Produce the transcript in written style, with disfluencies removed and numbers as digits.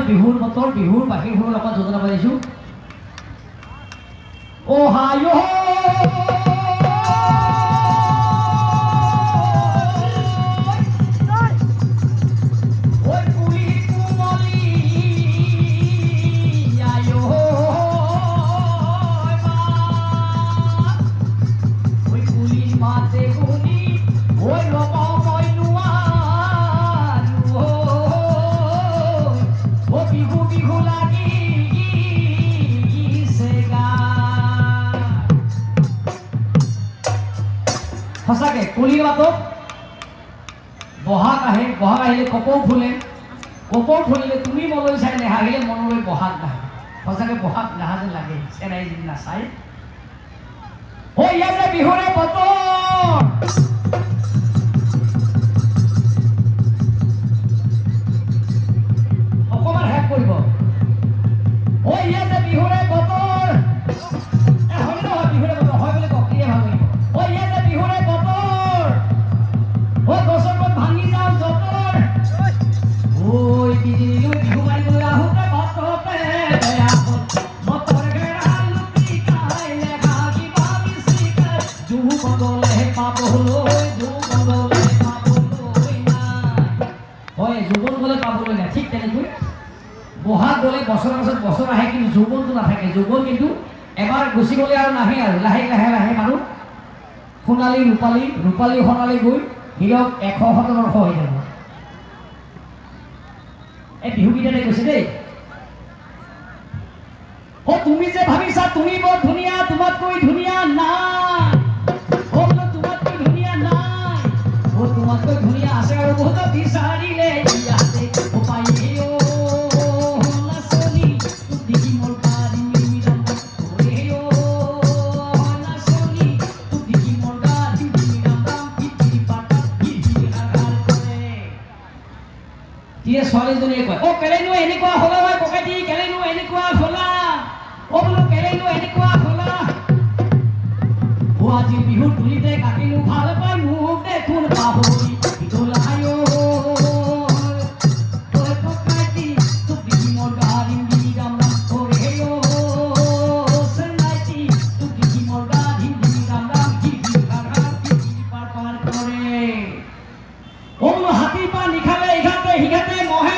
বিহুৰ বতৰ বিহুৰ বাকী সৰু লগত যোজনা পাইছোঁ অ' হায় সঁচাকে কুলিৰ মাতত বহাগ আহে বহাগ আহিলে কপৌ ফুলে কপৌ ফুলিলে তুমি মলৈ চাই নেহাহিলে মনলৈ বহাগ নাহে সঁচাকে বহাগ নাহা যেন লাগে চেৰাই যদি নাচাই হৈ আছে বিহুৰে বতৰ অকমান শেষ কৰিব হৈ আছে বিহুৰে বতৰ হয় নহয় বিহুৰে বতৰ হয় বুলি ককিয়ে ভাল লাগিব হৈ আছে বিহুৰে বতৰ হৈ গছৰ পত ভাঙি যাওঁ যতৰ ঐ বিজুলী বিহু মাৰিবলৈ আহোঁতে বাটতে বেয়া হ'ল মতৰ ঘেৰা লুটি খাই লেখা কিবা বিচিকাই জুহু বদলে পাবলৈ নাই হয় যুৱন গ'লে পাবলৈ নাই ঠিক তেনেকৈ বহাগ গ'লে বছৰৰ পাছত বছৰ আহে কিন্তু যৌৱনটো নাথাকে যৌৱন কিন্তু এবাৰ গুচি গ'লে আৰু নাহে আৰু লাহে লাহে লাহে মানুহ সোণালী ৰূপালী ৰূপালী সোণালী গৈ হীৰক 100 হৈ যাব এই বিহুকেইটাতে কৈছে দেই অ' তুমি যে ভাবিছা তুমি বৰ ধুনীয়া তোমাতকৈ ধুনীয়া নাই অ' বোলো তোমাতকৈ ধুনীয়া নাই অ' তোমাতকৈ ধুনীয়া আছে আৰু বহুত বিচাৰিলে ইয়াতে উপায় ছোৱালীজনীয়ে কয় অ' কেলেনো এনেকুৱা হ'লা মই ককাইটি কেলেনো এনেকুৱা হ'লা অ' বোলো কেলেনো এনেকুৱা হ'লা অ' আজি বিহু তুলিতে কাটিলো ভাল পাই মোক দেখোন পাহৰি তোলায়ো ককাইটি তোক দেখি মোৰ গাড়ী দিমি গাম ৰাম কৰে চেন্নাইটি তোক দেখি মোৰ গাড়ী দিমি গাম ৰাম পাৰ কৰে অ' বোলো হাতী পা নিখালে ইঘাতে সিঘাতে মহে